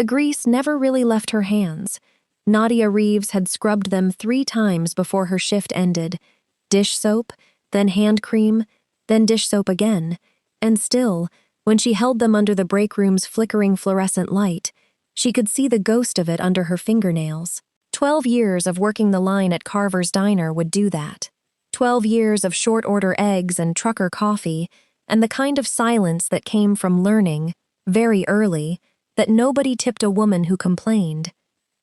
The grease never really left her hands. Nadia Reeves had scrubbed them 3 times before her shift ended. Dish soap, then hand cream, then dish soap again. And still, when she held them under the break room's flickering fluorescent light, she could see the ghost of it under her fingernails. 12 years of working the line at Carver's Diner would do that. 12 years of short-order eggs and trucker coffee, and the kind of silence that came from learning, very early, that nobody tipped a woman who complained.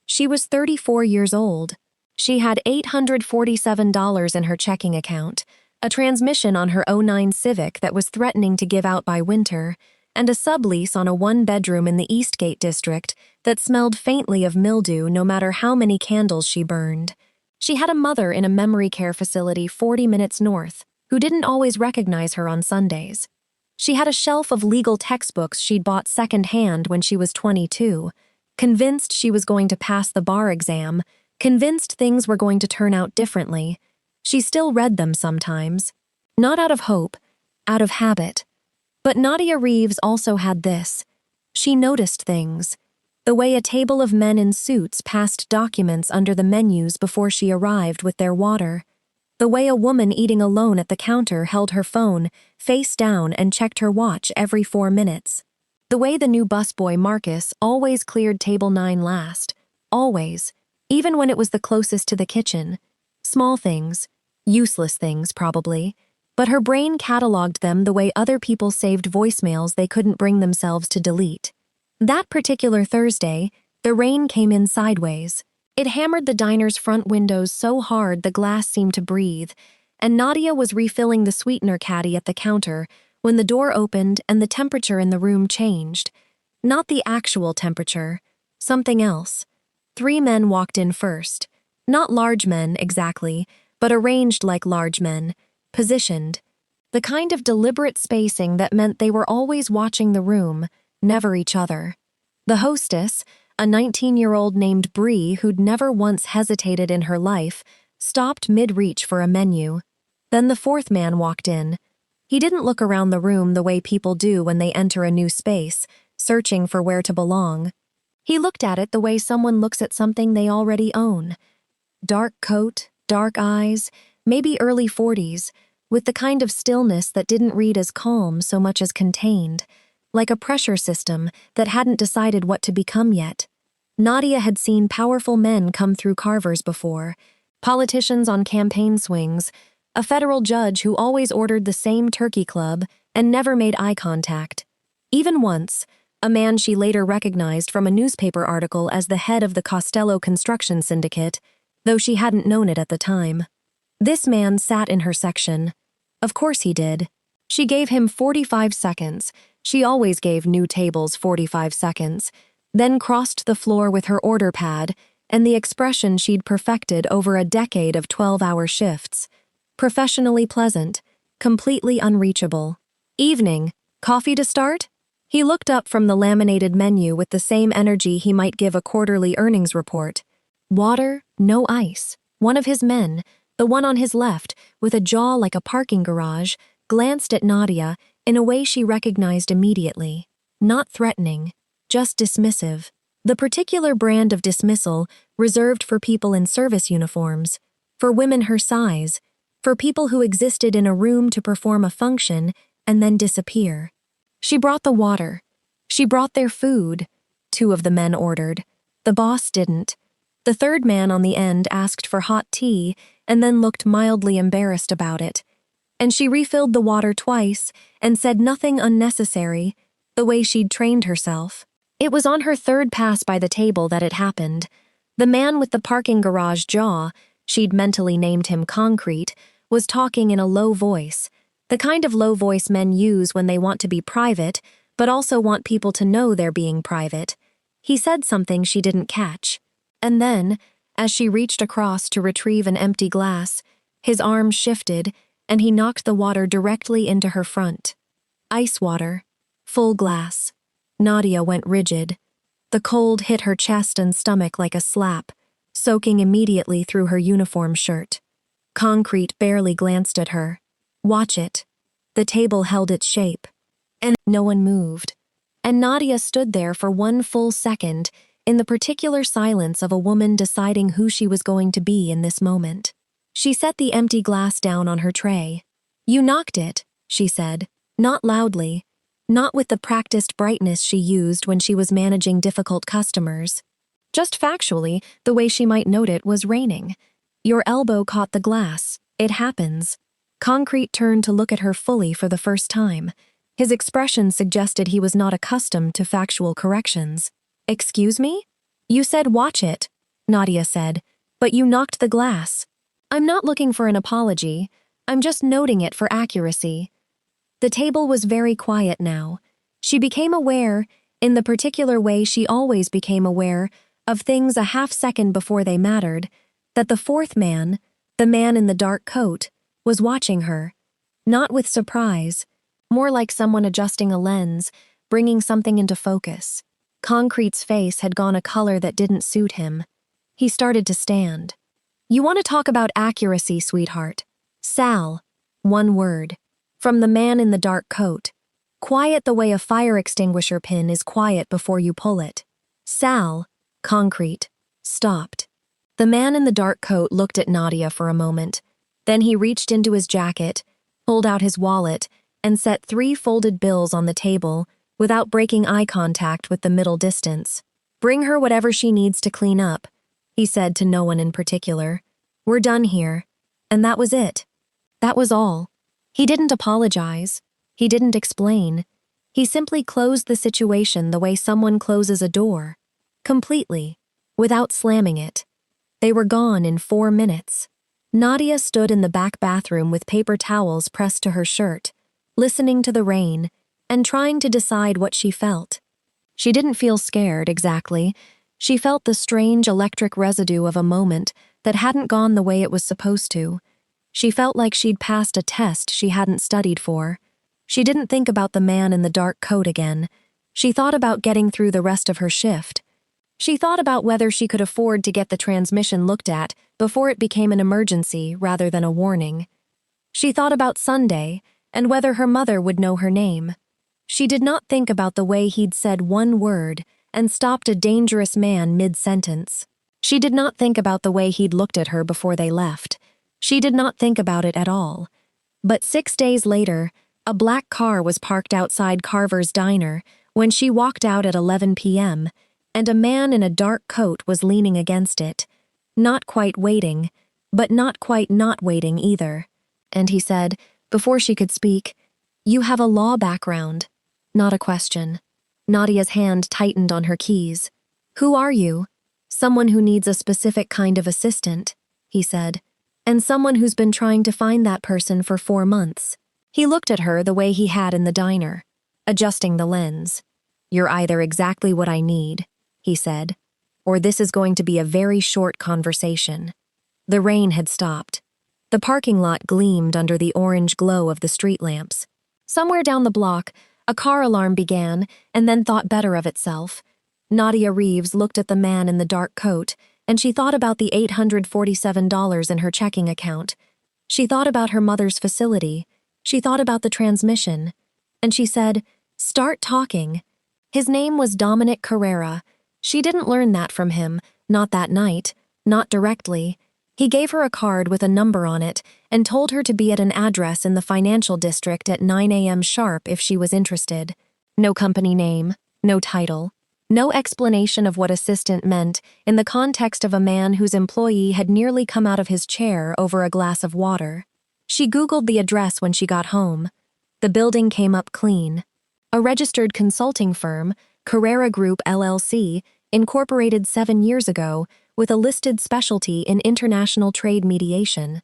She was 34 years old. She had $847 in her checking account, a transmission on her '09 Civic that was threatening to give out by winter, and a sublease on a 1-bedroom in the Eastgate district that smelled faintly of mildew no matter how many candles she burned. She had a mother in a memory care facility 40 minutes north, who didn't always recognize her on Sundays. She had a shelf of legal textbooks she'd bought secondhand when she was 22, convinced she was going to pass the bar exam, convinced things were going to turn out differently. She still read them sometimes. Not out of hope, out of habit. But Nadia Reeves also had this. She noticed things. The way a table of men in suits passed documents under the menus before she arrived with their water. The way a woman eating alone at the counter held her phone, face down, and checked her watch every 4 minutes. The way the new busboy Marcus always cleared table 9 last. Always. Even when it was the closest to the kitchen. Small things. Useless things, probably. But her brain cataloged them the way other people saved voicemails they couldn't bring themselves to delete. That particular Thursday, the rain came in sideways. It hammered the diner's front windows so hard the glass seemed to breathe, and Nadia was refilling the sweetener caddy at the counter when the door opened and the temperature in the room changed. Not the actual temperature, something else. 3 men walked in first. Not large men, exactly, but arranged like large men, positioned. The kind of deliberate spacing that meant they were always watching the room, never each other. The hostess, a 19-year-old named Bree who'd never once hesitated in her life, stopped mid-reach for a menu. Then the 4th man walked in. He didn't look around the room the way people do when they enter a new space, searching for where to belong. He looked at it the way someone looks at something they already own. Dark coat, dark eyes, maybe early 40s, with the kind of stillness that didn't read as calm so much as contained, like a pressure system that hadn't decided what to become yet. Nadia had seen powerful men come through Carver's before, politicians on campaign swings, a federal judge who always ordered the same turkey club and never made eye contact. Even once, a man she later recognized from a newspaper article as the head of the Costello Construction Syndicate, though she hadn't known it at the time. This man sat in her section. Of course he did. She gave him 45 seconds. She always gave new tables 45 seconds, then crossed the floor with her order pad and the expression she'd perfected over a decade of 12-hour shifts. Professionally pleasant, completely unreachable. Evening, coffee to start? He looked up from the laminated menu with the same energy he might give a quarterly earnings report. Water, no ice. One of his men, the one on his left, with a jaw like a parking garage, glanced at Nadia in a way she recognized immediately. Not threatening, just dismissive. The particular brand of dismissal reserved for people in service uniforms, for women her size, for people who existed in a room to perform a function and then disappear. She brought the water. She brought their food. 2 of the men ordered. The boss didn't. The 3rd man on the end asked for hot tea and then looked mildly embarrassed about it. And she refilled the water twice and said nothing unnecessary, the way she'd trained herself. It was on her 3rd pass by the table that it happened. The man with the parking garage jaw, she'd mentally named him Concrete, was talking in a low voice, the kind of low voice men use when they want to be private, but also want people to know they're being private. He said something she didn't catch. And then, as she reached across to retrieve an empty glass, his arm shifted and he knocked the water directly into her front. Ice water. Full glass. Nadia went rigid. The cold hit her chest and stomach like a slap, soaking immediately through her uniform shirt. Concrete barely glanced at her. Watch it. The table held its shape. And no one moved. and Nadia stood there for one full second in the particular silence of a woman deciding who she was going to be in this moment. She set the empty glass down on her tray. "You knocked it," she said, not loudly, not with the practiced brightness she used when she was managing difficult customers. Just factually, the way she might note it was raining. "Your elbow caught the glass. It happens." Concrete turned to look at her fully for the first time. His expression suggested he was not accustomed to factual corrections. "Excuse me? You said watch it," Nadia said, "but you knocked the glass." "I'm not looking for an apology. I'm just noting it for accuracy." The table was very quiet now. She became aware, in the particular way she always became aware, of things a half-second before they mattered, that the fourth man, the man in the dark coat, was watching her. Not with surprise, more like someone adjusting a lens, bringing something into focus. Concrete's face had gone a color that didn't suit him. He started to stand. "You want to talk about accuracy, sweetheart. Sal." One word. From the man in the dark coat. Quiet the way a fire extinguisher pin is quiet before you pull it. Sal, Concrete, stopped. The man in the dark coat looked at Nadia for a moment. Then he reached into his jacket, pulled out his wallet, and set 3 folded bills on the table without breaking eye contact with the middle distance. "Bring her whatever she needs to clean up," he said to no one in particular. "We're done here." And that was it. That was all. He didn't apologize. He didn't explain. He simply closed the situation the way someone closes a door. Completely. Without slamming it. They were gone in 4 minutes. Nadia stood in the back bathroom with paper towels pressed to her shirt, listening to the rain, and trying to decide what she felt. She didn't feel scared, exactly. She felt the strange electric residue of a moment that hadn't gone the way it was supposed to. She felt like she'd passed a test she hadn't studied for. She didn't think about the man in the dark coat again. She thought about getting through the rest of her shift. She thought about whether she could afford to get the transmission looked at before it became an emergency rather than a warning. She thought about Sunday and whether her mother would know her name. She did not think about the way he'd said one word and stopped a dangerous man mid-sentence. She did not think about the way he'd looked at her before they left. She did not think about it at all. But 6 days later, a black car was parked outside Carver's diner when she walked out at 11 p.m., and a man in a dark coat was leaning against it. Not quite waiting, but not quite not waiting either. And he said, before she could speak, "You have a law background." Not a question. Nadia's hand tightened on her keys. "Who are you?" "Someone who needs a specific kind of assistant," he said. "And someone who's been trying to find that person for 4 months. He looked at her the way he had in the diner, adjusting the lens. "You're either exactly what I need," he said, "or this is going to be a very short conversation." The rain had stopped. The parking lot gleamed under the orange glow of the street lamps. Somewhere down the block, a car alarm began and then thought better of itself. Nadia Reeves looked at the man in the dark coat, and she thought about the $847 in her checking account. She thought about her mother's facility. She thought about the transmission. And she said, "Start talking." His name was Dominic Carrera. She didn't learn that from him, not that night, not directly. He gave her a card with a number on it and told her to be at an address in the financial district at 9 a.m. sharp if she was interested. No company name, no title. No explanation of what assistant meant in the context of a man whose employee had nearly come out of his chair over a glass of water. She Googled the address when she got home. The building came up clean. A registered consulting firm, Carrera Group LLC, incorporated 7 years ago with a listed specialty in international trade mediation.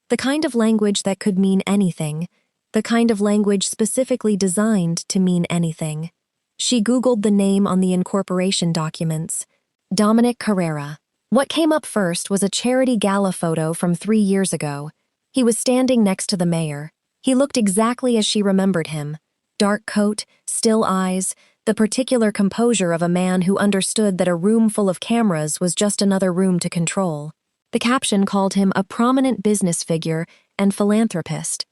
The kind of language that could mean anything. The kind of language specifically designed to mean anything. She Googled the name on the incorporation documents. Dominic Carrera. What came up first was a charity gala photo from 3 years ago. He was standing next to the mayor. He looked exactly as she remembered him. Dark coat, still eyes, the particular composure of a man who understood that a room full of cameras was just another room to control. The caption called him a prominent business figure and philanthropist.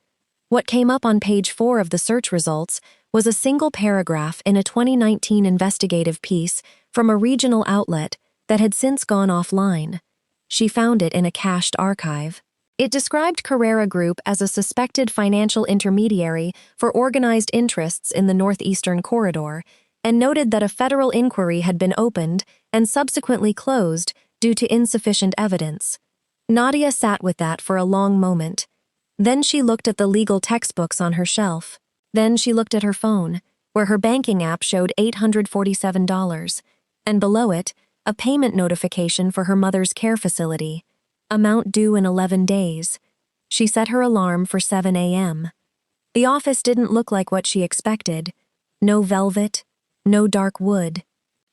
What came up on page 4 of the search results was a single paragraph in a 2019 investigative piece from a regional outlet that had since gone offline. She found it in a cached archive. It described Carrera Group as a suspected financial intermediary for organized interests in the Northeastern Corridor, and noted that a federal inquiry had been opened and subsequently closed due to insufficient evidence. Nadia sat with that for a long moment. Then she looked at the legal textbooks on her shelf. Then she looked at her phone, where her banking app showed $847, and below it, a payment notification for her mother's care facility. Amount due in 11 days. She set her alarm for 7 a.m. The office didn't look like what she expected. No velvet, no dark wood.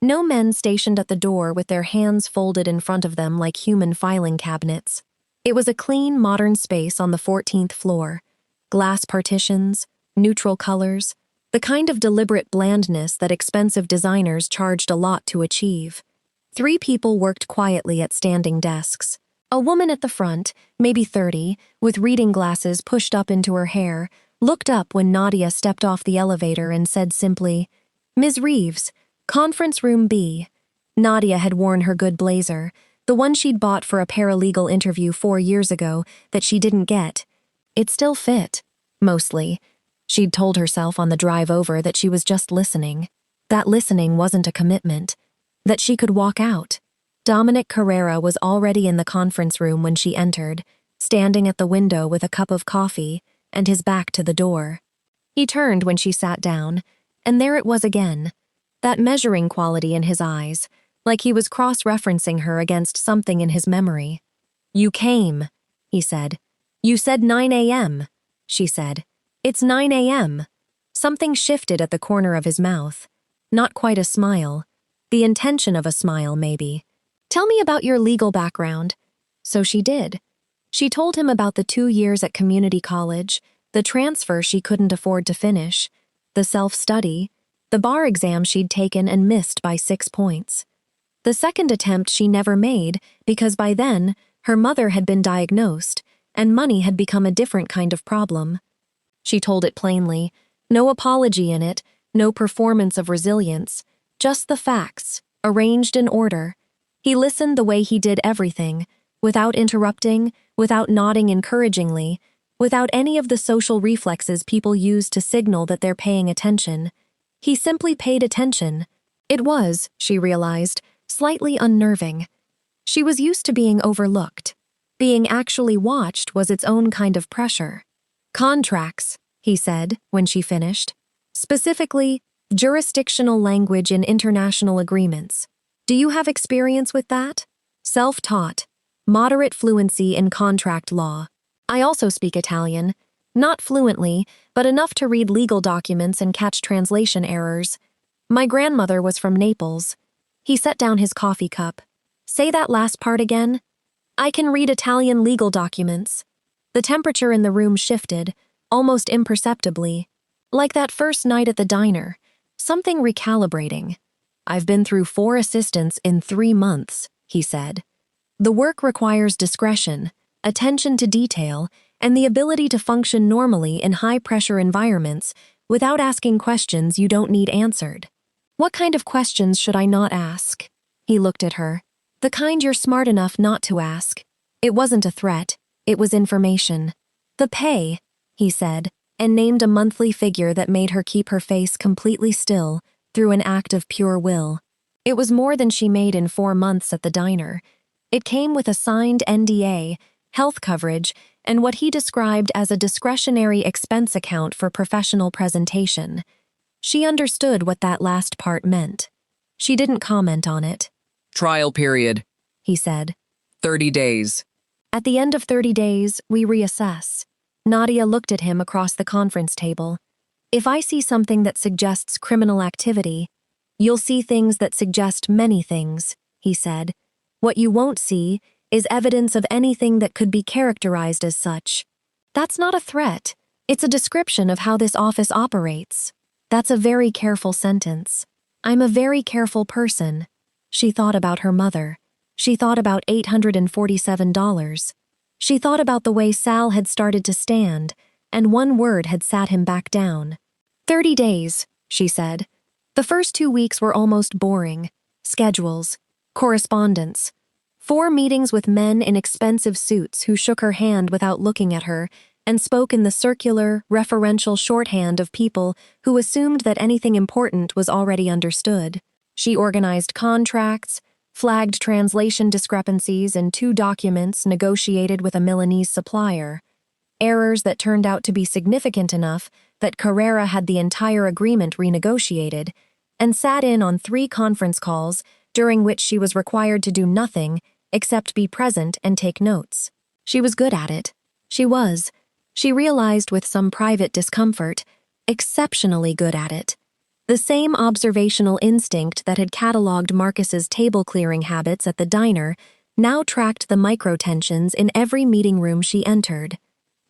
No men stationed at the door with their hands folded in front of them like human filing cabinets. It was a clean, modern space on the 14th floor. Glass partitions, neutral colors, the kind of deliberate blandness that expensive designers charged a lot to achieve. 3 people worked quietly at standing desks. A woman at the front, maybe 30, with reading glasses pushed up into her hair, looked up when Nadia stepped off the elevator and said simply, "Ms. Reeves, Conference Room B." Nadia had worn her good blazer, the one she'd bought for a paralegal interview 4 years ago that she didn't get. It still fit, mostly. She'd told herself on the drive over that she was just listening. That listening wasn't a commitment. That she could walk out. Dominic Carrera was already in the conference room when she entered, standing at the window with a cup of coffee and his back to the door. He turned when she sat down, and there it was again. That measuring quality in his eyes, like he was cross-referencing her against something in his memory. "You came," he said. "You said 9 a.m., she said. "It's 9 a.m. Something shifted at the corner of his mouth. Not quite a smile. The intention of a smile, maybe. "Tell me about your legal background." So she did. She told him about the 2 years at community college, the transfer she couldn't afford to finish, the self-study, the bar exam she'd taken and missed by 6 points. The second attempt she never made because by then, her mother had been diagnosed, and money had become a different kind of problem. She told it plainly, no apology in it, no performance of resilience, just the facts, arranged in order. He listened the way he did everything, without interrupting, without nodding encouragingly, without any of the social reflexes people use to signal that they're paying attention. He simply paid attention. It was, she realized, slightly unnerving. She was used to being overlooked. Being actually watched was its own kind of pressure. "Contracts," he said, when she finished. "Specifically, jurisdictional language in international agreements. Do you have experience with that?" "Self-taught. Moderate fluency in contract law. I also speak Italian. Not fluently, but enough to read legal documents and catch translation errors. My grandmother was from Naples." He set down his coffee cup. "Say that last part again." "I can read Italian legal documents." The temperature in the room shifted, almost imperceptibly. Like that first night at the diner. Something recalibrating. "I've been through 4 assistants in 3 months, he said. "The work requires discretion, attention to detail, and the ability to function normally in high-pressure environments without asking questions you don't need answered." "What kind of questions should I not ask?" He looked at her. "The kind you're smart enough not to ask." It wasn't a threat, it was information. "The pay," he said, and named a monthly figure that made her keep her face completely still through an act of pure will. It was more than she made in 4 months at the diner. It came with a signed NDA, health coverage, and what he described as a discretionary expense account for professional presentation. She understood what that last part meant. She didn't comment on it. "Trial period," he said. 30 days. "At the end of 30 days, we reassess." Nadia looked at him across the conference table. "If I see something that suggests criminal activity, you'll see things that suggest many things," he said. "What you won't see is evidence of anything that could be characterized as such. That's not a threat. It's a description of how this office operates." That's a very careful sentence. "I'm a very careful person." She thought about her mother. She thought about $847. She thought about the way Sal had started to stand, and one word had sat him back down. 30 days, she said. The first 2 weeks were almost boring. Schedules, correspondence, 4 meetings with men in expensive suits who shook her hand without looking at her and spoke in the circular, referential shorthand of people who assumed that anything important was already understood. She organized contracts, flagged translation discrepancies in 2 documents negotiated with a Milanese supplier, errors that turned out to be significant enough that Carrera had the entire agreement renegotiated, and sat in on 3 conference calls during which she was required to do nothing except be present and take notes. She was good at it. She realized with some private discomfort, exceptionally good at it. The same observational instinct that had catalogued Marcus's table-clearing habits at the diner now tracked the micro-tensions in every meeting room she entered.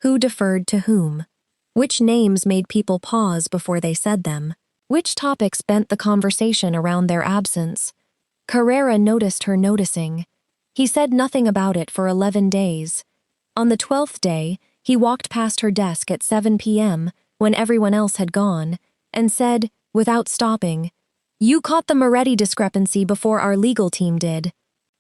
Who deferred to whom? Which names made people pause before they said them? Which topics bent the conversation around their absence? Carrera noticed her noticing. He said nothing about it for 11 days. On the 12th day, he walked past her desk at 7 p.m., when everyone else had gone, and said, without stopping, "You caught the Moretti discrepancy before our legal team did."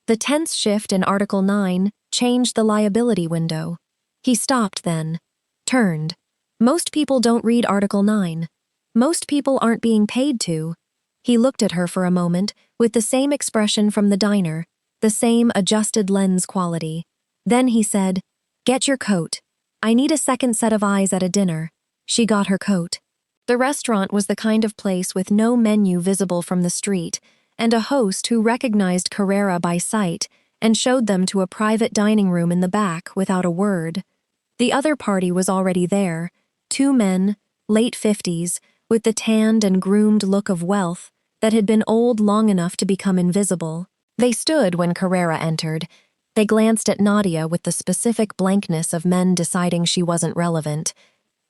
The tense shift in Article 9 changed the liability window. He stopped then, turned. Most people don't read Article 9. Most people aren't being paid to. He looked at her for a moment with the same expression from the diner, the same adjusted lens quality. Then he said, "Get your coat. I need a second set of eyes at a dinner." She got her coat. The restaurant was the kind of place with no menu visible from the street, and a host who recognized Carrera by sight and showed them to a private dining room in the back without a word. The other party was already there, 2 men, late 50s, with the tanned and groomed look of wealth that had been old long enough to become invisible. They stood when Carrera entered. They glanced at Nadia with the specific blankness of men deciding she wasn't relevant,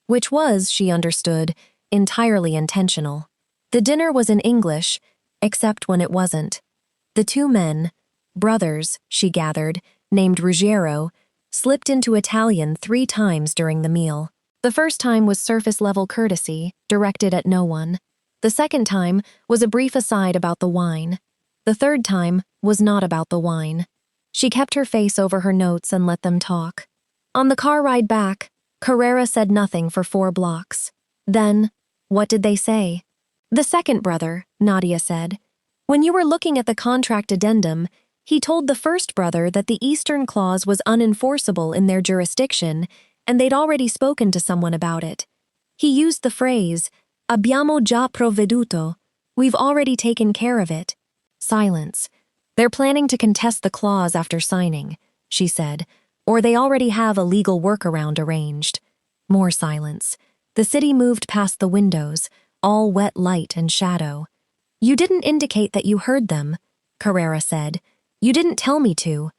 which was, she understood, entirely intentional. The dinner was in English, except when it wasn't. The 2 men, brothers, she gathered, named Ruggiero, slipped into Italian 3 times during the meal. The first time was surface-level courtesy, directed at no one. The second time was a brief aside about the wine. The third time was not about the wine. She kept her face over her notes and let them talk. On the car ride back, Carrera said nothing for 4 blocks. Then, what did they say? "The second brother," Nadia said. "When you were looking at the contract addendum, he told the first brother that the Eastern Clause was unenforceable in their jurisdiction, and they'd already spoken to someone about it. He used the phrase, abbiamo già provveduto, we've already taken care of it." Silence. "They're planning to contest the clause after signing," she said, "or they already have a legal workaround arranged." More silence. The city moved past the windows, all wet light and shadow. "You didn't indicate that you heard them," Carrera said. "You didn't tell me to."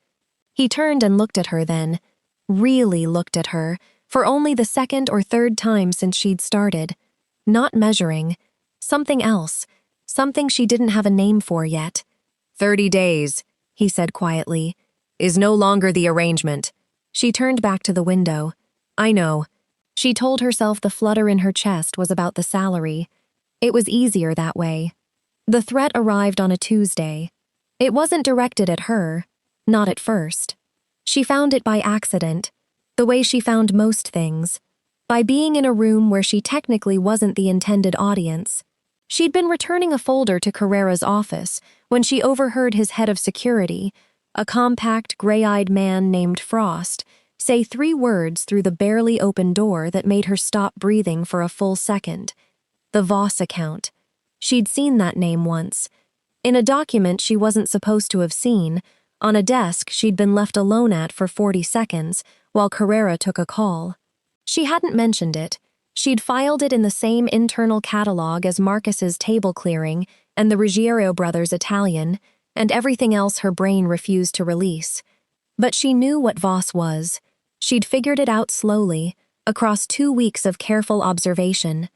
He turned and looked at her then, really looked at her, for only the second or third time since she'd started. Not measuring. Something else. Something she didn't have a name for yet. 30 days, he said quietly, is no longer the arrangement. She turned back to the window. "I know." She told herself the flutter in her chest was about the salary. It was easier that way. The threat arrived on a Tuesday. It wasn't directed at her, not at first. She found it by accident, the way she found most things, by being in a room where she technically wasn't the intended audience. She'd been returning a folder to Carrera's office when she overheard his head of security, a compact, gray-eyed man named Frost, say 3 words through the barely open door that made her stop breathing for a full second. The Voss account. She'd seen that name once. In a document she wasn't supposed to have seen, on a desk she'd been left alone at for 40 seconds while Carrera took a call. She hadn't mentioned it. She'd filed it in the same internal catalog as Marcus's table clearing and the Ruggiero brothers' Italian, and everything else her brain refused to release. But she knew what Voss was. She'd figured it out slowly, across 2 weeks of careful observation.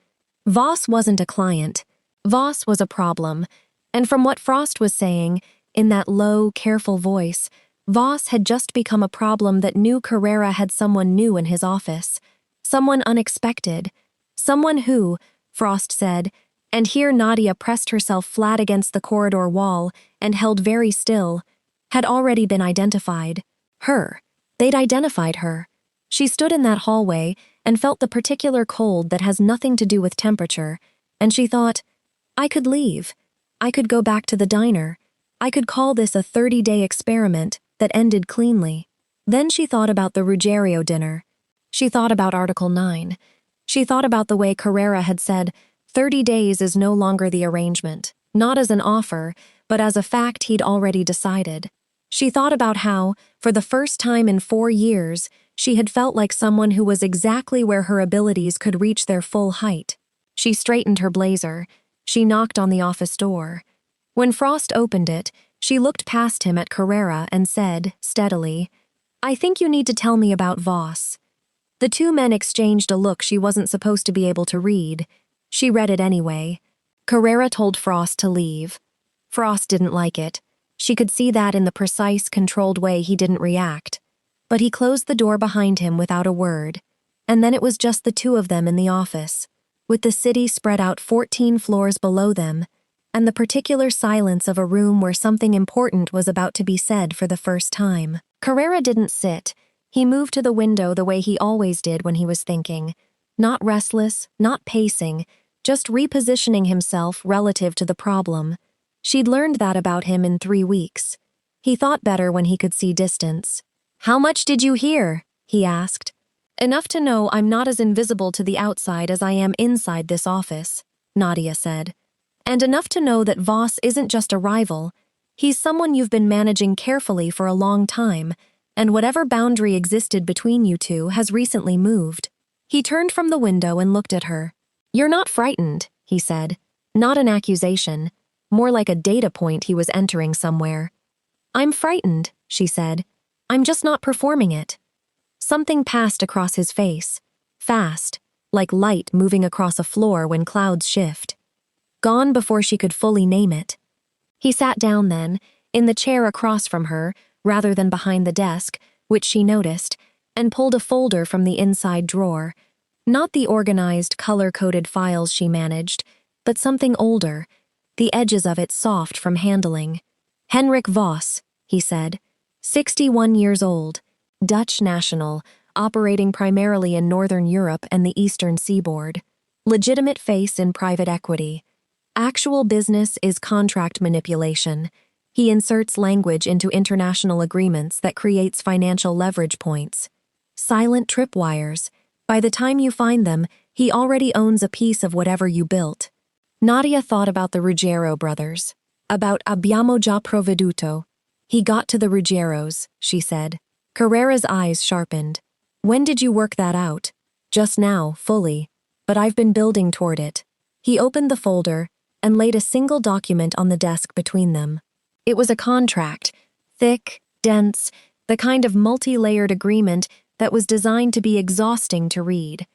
Voss wasn't a client. Voss was a problem, and from what Frost was saying, in that low, careful voice, Voss had just become a problem that knew Carrera had someone new in his office, someone unexpected, someone who, Frost said, and here Nadia pressed herself flat against the corridor wall and held very still, had already been identified. Her. They'd identified her. She stood in that hallway and felt the particular cold that has nothing to do with temperature, and she thought, I could leave. I could go back to the diner. I could call this a 30-day experiment that ended cleanly. Then she thought about the Ruggiero dinner. She thought about Article 9. She thought about the way Carrera had said, 30 days is no longer the arrangement, not as an offer, but as a fact he'd already decided. She thought about how, for the first time in 4 years, she had felt like someone who was exactly where her abilities could reach their full height. She straightened her blazer. She knocked on the office door. When Frost opened it, she looked past him at Carrera and said, steadily, I think you need to tell me about Voss. The two men exchanged a look she wasn't supposed to be able to read. She read it anyway. Carrera told Frost to leave. Frost didn't like it. She could see that in the precise, controlled way he didn't react. But he closed the door behind him without a word. And then it was just the two of them in the office, with the city spread out 14 floors below them, and the particular silence of a room where something important was about to be said for the first time. Carrera didn't sit. He moved to the window the way he always did when he was thinking. Not restless, not pacing, just repositioning himself relative to the problem. She'd learned that about him in 3 weeks. He thought better when he could see distance. How much did you hear? He asked. Enough to know I'm not as invisible to the outside as I am inside this office, Nadia said. And enough to know that Voss isn't just a rival. He's someone you've been managing carefully for a long time, and whatever boundary existed between you two has recently moved. He turned from the window and looked at her. You're not frightened, he said. Not an accusation, more like a data point he was entering somewhere. I'm frightened, she said. I'm just not performing it. Something passed across his face, fast, like light moving across a floor when clouds shift. Gone before she could fully name it. He sat down then, in the chair across from her, rather than behind the desk, which she noticed, and pulled a folder from the inside drawer. Not the organized, color-coded files she managed, but something older, the edges of it soft from handling. Henrik Voss, he said, 61 years old, Dutch national, operating primarily in Northern Europe and the Eastern Seaboard. Legitimate face in private equity. Actual business is contract manipulation. He inserts language into international agreements that creates financial leverage points. Silent tripwires. By the time you find them, he already owns a piece of whatever you built. Nadia thought about the Ruggiero brothers. About abbiamo già provveduto. He got to the Ruggieros, she said. Carrera's eyes sharpened. When did you work that out? Just now, fully. But I've been building toward it. He opened the folder and laid a single document on the desk between them. It was a contract, thick, dense, the kind of multi-layered agreement that was designed to be exhausting to read.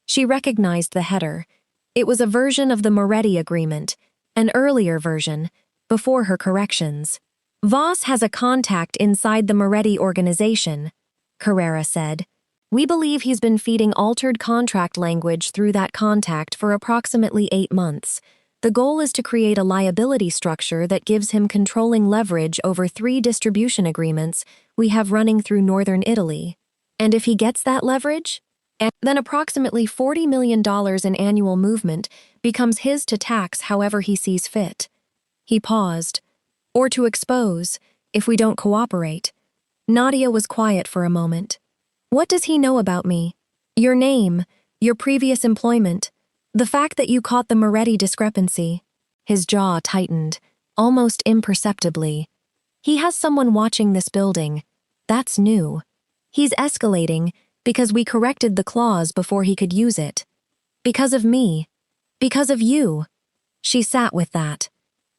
She recognized the header. It was a version of the Moretti Agreement, an earlier version, before her corrections. Voss has a contact inside the Moretti organization, Carrera said. We believe he's been feeding altered contract language through that contact for approximately 8 months. The goal is to create a liability structure that gives him controlling leverage over 3 distribution agreements we have running through northern Italy. And if he gets that leverage, then approximately $40 million in annual movement becomes his to tax however he sees fit. He paused. Or to expose, if we don't cooperate. Nadia was quiet for a moment. What does he know about me? Your name, your previous employment, the fact that you caught the Moretti discrepancy. His jaw tightened, almost imperceptibly. He has someone watching this building. That's new. He's escalating because we corrected the clause before he could use it. Because of me. Because of you. She sat with that.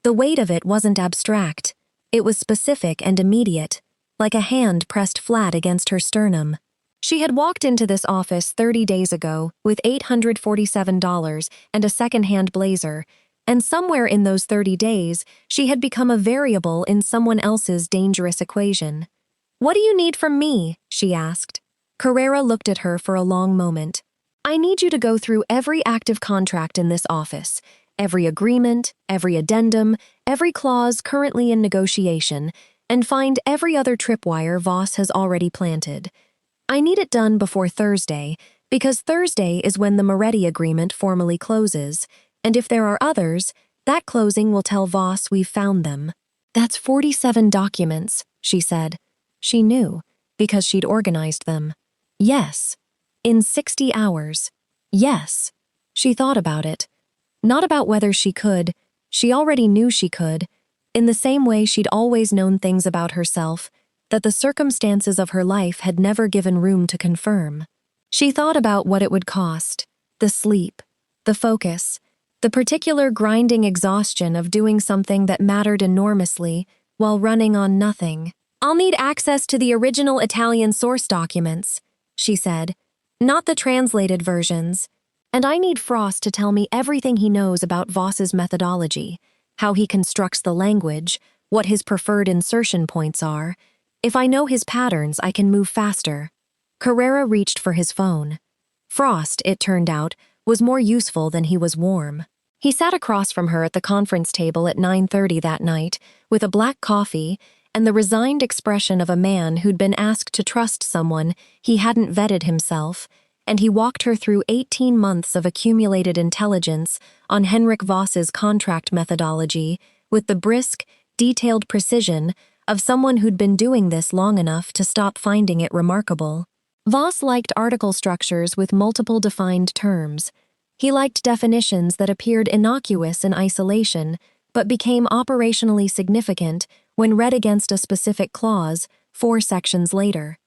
The weight of it wasn't abstract. It was specific and immediate, like a hand pressed flat against her sternum. She had walked into this office 30 days ago with $847 and a second-hand blazer, and somewhere in those 30 days, she had become a variable in someone else's dangerous equation. What do you need from me? She asked. Carrera looked at her for a long moment. I need you to go through every active contract in this office, every agreement, every addendum, every clause currently in negotiation, and find every other tripwire Voss has already planted. I need it done before Thursday, because Thursday is when the Moretti agreement formally closes, and if there are others, that closing will tell Voss we've found them. That's 47 documents, she said. She knew, because she'd organized them. Yes. In 60 hours. Yes. She thought about it. Not about whether she could. She already knew she could. In the same way she'd always known things about herself that the circumstances of her life had never given room to confirm. She thought about what it would cost, the sleep, the focus, the particular grinding exhaustion of doing something that mattered enormously while running on nothing. I'll need access to the original Italian source documents, she said, not the translated versions. And I need Frost to tell me everything he knows about Voss's methodology, how he constructs the language, what his preferred insertion points are. If I know his patterns, I can move faster. Carrera reached for his phone. Frost, it turned out, was more useful than he was warm. He sat across from her at the conference table at 9:30 that night, with a black coffee and the resigned expression of a man who'd been asked to trust someone he hadn't vetted himself, and he walked her through 18 months of accumulated intelligence on Henrik Voss's contract methodology with the brisk, detailed precision of someone who'd been doing this long enough to stop finding it remarkable. Voss liked article structures with multiple defined terms. He liked definitions that appeared innocuous in isolation, but became operationally significant when read against a specific clause 4 sections later.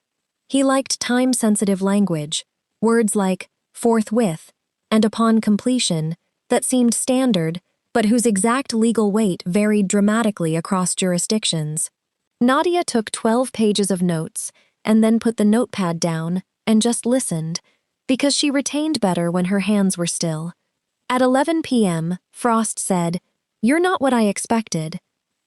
He liked time-sensitive language, words like forthwith and upon completion that seemed standard but whose exact legal weight varied dramatically across jurisdictions. Nadia took 12 pages of notes and then put the notepad down and just listened, because she retained better when her hands were still. At 11 p.m., Frost said, "You're not what I expected."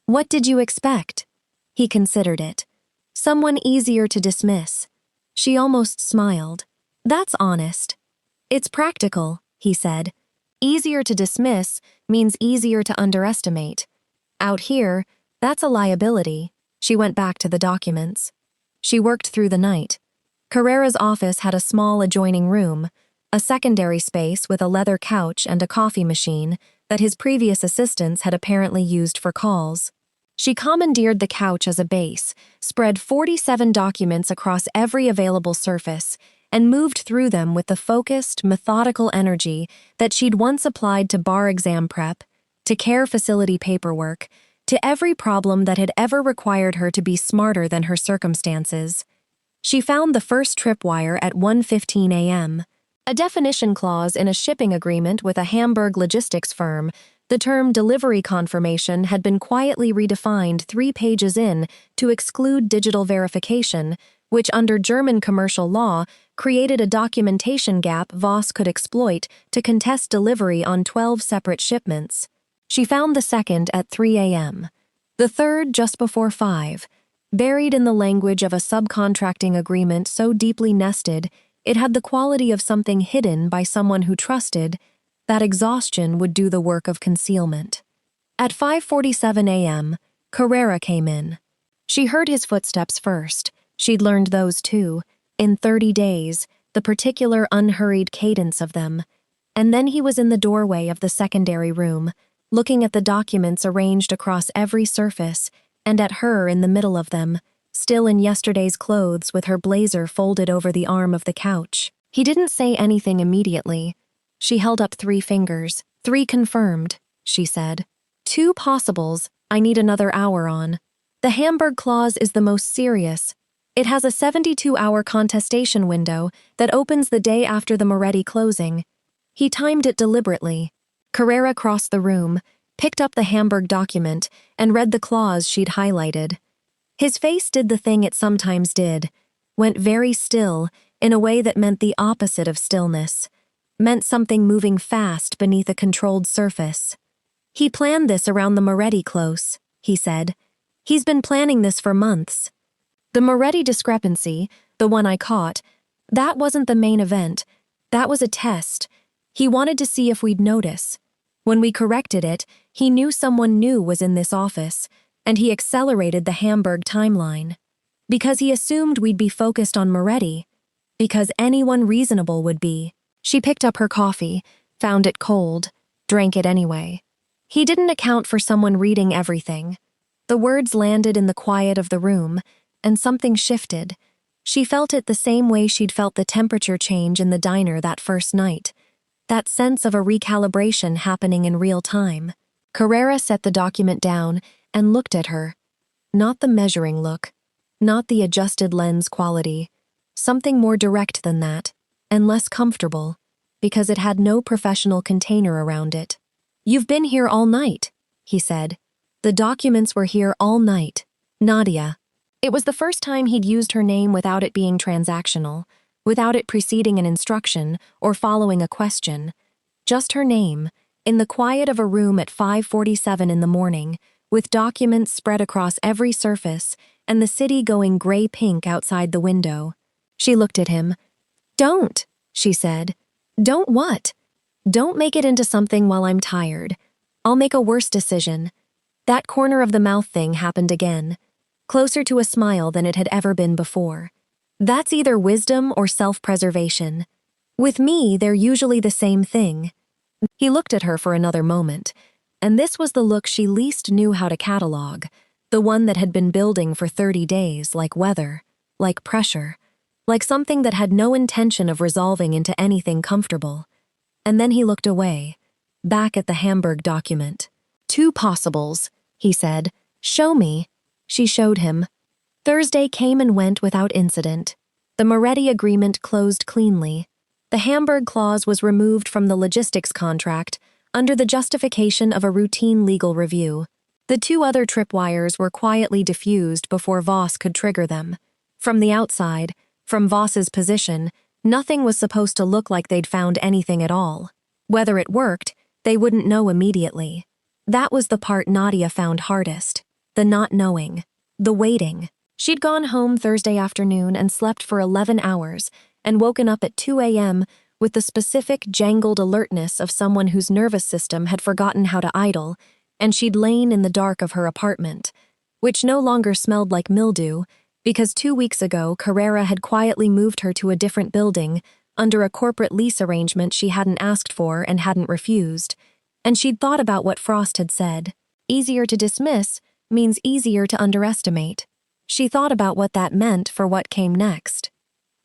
"What did you expect?" He considered it. Someone easier to dismiss. She almost smiled. "That's honest." "It's practical," he said. "Easier to dismiss means easier to underestimate. Out here, that's a liability." She went back to the documents. She worked through the night. Carrera's office had a small adjoining room, a secondary space with a leather couch and a coffee machine that his previous assistants had apparently used for calls. She commandeered the couch as a base, spread 47 documents across every available surface, and moved through them with the focused, methodical energy that she'd once applied to bar exam prep, to care facility paperwork, to every problem that had ever required her to be smarter than her circumstances. She found the first tripwire at 1:15 a.m. A definition clause in a shipping agreement with a Hamburg logistics firm. The term delivery confirmation had been quietly redefined 3 pages in to exclude digital verification, which under German commercial law created a documentation gap Voss could exploit to contest delivery on 12 separate shipments. She found the second at 3 a.m., the third just before 5. Buried in the language of a subcontracting agreement so deeply nested, it had the quality of something hidden by someone who trusted that exhaustion would do the work of concealment. At 5:47 a.m., Carrera came in. She heard his footsteps first. She'd learned those too, in 30 days, the particular unhurried cadence of them. And then he was in the doorway of the secondary room, looking at the documents arranged across every surface, and at her in the middle of them, still in yesterday's clothes with her blazer folded over the arm of the couch. He didn't say anything immediately. She held up 3 fingers. 3 confirmed, she said. 2 possibles, I need another hour on. The Hamburg clause is the most serious. It has a 72-hour contestation window that opens the day after the Moretti closing. He timed it deliberately. Carrera crossed the room, picked up the Hamburg document, and read the clause she'd highlighted. His face did the thing it sometimes did, went very still in a way that meant the opposite of stillness, meant something moving fast beneath a controlled surface. He planned this around the Moretti close, he said. He's been planning this for months. The Moretti discrepancy, the one I caught, that wasn't the main event. That was a test. He wanted to see if we'd notice. When we corrected it, he knew someone new was in this office, and he accelerated the Hamburg timeline. Because he assumed we'd be focused on Moretti. Because anyone reasonable would be. She picked up her coffee, found it cold, drank it anyway. He didn't account for someone reading everything. The words landed in the quiet of the room, and something shifted. She felt it the same way she'd felt the temperature change in the diner that first night. That sense of a recalibration happening in real time. Carrera set the document down and looked at her. Not the measuring look, not the adjusted lens quality. Something more direct than that, and less comfortable, because it had no professional container around it. "You've been here all night," he said. "The documents were here all night. Nadia." It was the first time he'd used her name without it being transactional, without it preceding an instruction or following a question. Just her name, in the quiet of a room at 5:47 in the morning, with documents spread across every surface and the city going gray-pink outside the window. She looked at him. "Don't," she said. "Don't what? Don't make it into something while I'm tired. I'll make a worse decision." That corner of the mouth thing happened again, closer to a smile than it had ever been before. That's either wisdom or self-preservation. With me, they're usually the same thing. He looked at her for another moment, and this was the look she least knew how to catalog, the one that had been building for 30 days, like weather, like pressure, like something that had no intention of resolving into anything comfortable. And then he looked away, back at the Hamburg document. "Two possibles," he said. "Show me." She showed him. Thursday came and went without incident. The Moretti agreement closed cleanly. The Hamburg clause was removed from the logistics contract under the justification of a routine legal review. The two other tripwires were quietly diffused before Voss could trigger them. From the outside, from Voss's position, nothing was supposed to look like they'd found anything at all. Whether it worked, they wouldn't know immediately. That was the part Nadia found hardest. The not knowing. The waiting. She'd gone home Thursday afternoon and slept for 11 hours and woken up at 2 a.m. with the specific jangled alertness of someone whose nervous system had forgotten how to idle, and she'd lain in the dark of her apartment, which no longer smelled like mildew, because 2 weeks ago Carrera had quietly moved her to a different building under a corporate lease arrangement she hadn't asked for and hadn't refused, and she'd thought about what Frost had said. Easier to dismiss means easier to underestimate. She thought about what that meant for what came next.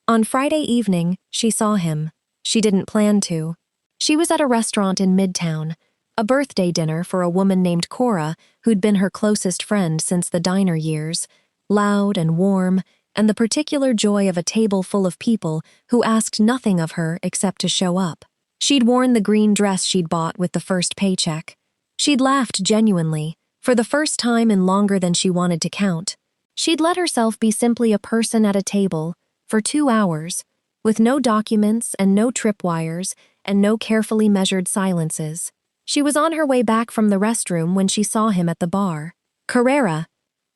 On Friday evening, she saw him. She didn't plan to. She was at a restaurant in Midtown, a birthday dinner for a woman named Cora who'd been her closest friend since the diner years, loud and warm, and the particular joy of a table full of people who asked nothing of her except to show up. She'd worn the green dress she'd bought with the first paycheck. She'd laughed genuinely, for the first time in longer than she wanted to count. She'd let herself be simply a person at a table, for 2 hours, with no documents and no tripwires and no carefully measured silences. She was on her way back from the restroom when she saw him at the bar. Carrera,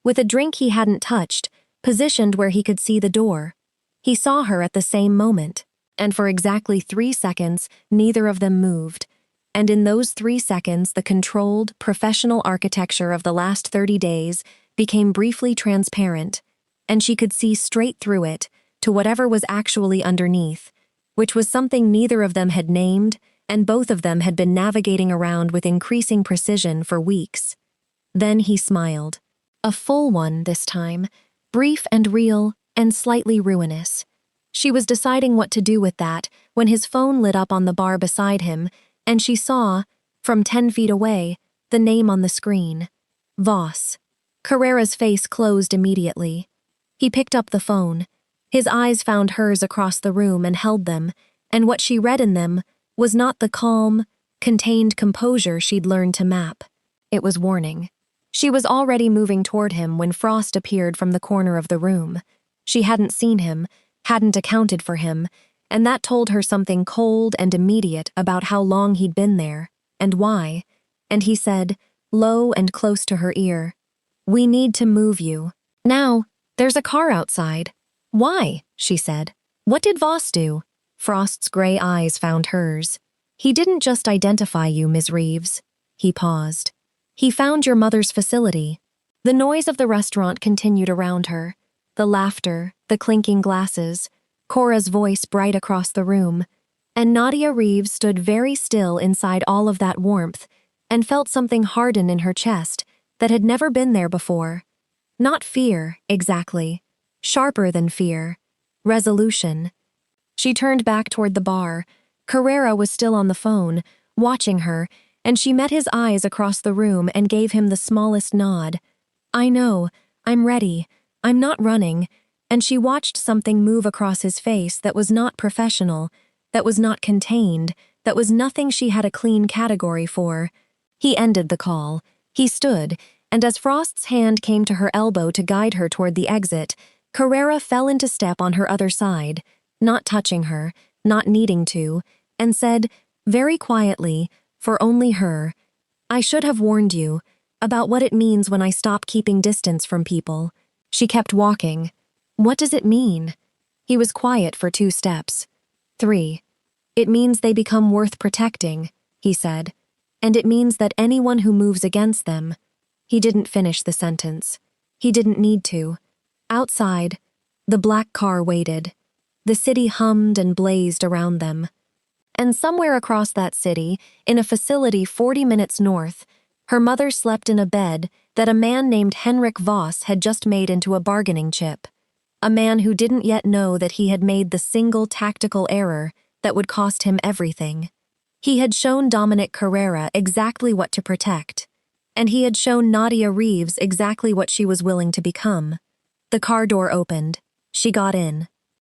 with a drink he hadn't touched, positioned where he could see the door. He saw her at the same moment, and for exactly 3 seconds, neither of them moved. And in those 3 seconds, the controlled, professional architecture of the last 30 days became briefly transparent, and she could see straight through it to whatever was actually underneath, which was something neither of them had named, and both of them had been navigating around with increasing precision for weeks. Then he smiled. A full one this time, brief and real and slightly ruinous. She was deciding what to do with that when his phone lit up on the bar beside him, and she saw, from 10 feet away, the name on the screen. Voss. Carrera's face closed immediately. He picked up the phone. His eyes found hers across the room and held them, and what she read in them was not the calm, contained composure she'd learned to map. It was warning. She was already moving toward him when Frost appeared from the corner of the room. She hadn't seen him, hadn't accounted for him, and that told her something cold and immediate about how long he'd been there, and why. And he said, low and close to her ear, "We need to move you. Now, there's a car outside." "Why?" she said. "What did Voss do?" Frost's gray eyes found hers. He didn't just identify you, Ms. Reeves. He paused. He found your mother's facility. The noise of the restaurant continued around her. The laughter, the clinking glasses, Cora's voice bright across the room. And Nadia Reeves stood very still inside all of that warmth and felt something harden in her chest that had never been there before. Not fear, exactly. Sharper than fear. Resolution. She turned back toward the bar. Carrera was still on the phone, watching her, and she met his eyes across the room and gave him the smallest nod. I know. I'm ready. I'm not running. And she watched something move across his face that was not professional, that was not contained, that was nothing she had a clean category for. He ended the call. He stood, and as Frost's hand came to her elbow to guide her toward the exit, Carrera fell into step on her other side, not touching her, not needing to, and said, very quietly, for only her, I should have warned you about what it means when I stop keeping distance from people. She kept walking. What does it mean? He was quiet for 2 steps. 3. It means they become worth protecting, he said. And it means that anyone who moves against them. He didn't finish the sentence. He didn't need to. Outside, the black car waited. The city hummed and blazed around them. And somewhere across that city, in a facility 40 minutes north, her mother slept in a bed that a man named Henrik Voss had just made into a bargaining chip. A man who didn't yet know that he had made the single tactical error that would cost him everything. He had shown Dominic Carrera exactly what to protect, and he had shown Nadia Reeves exactly what she was willing to become. The car door opened. She got in.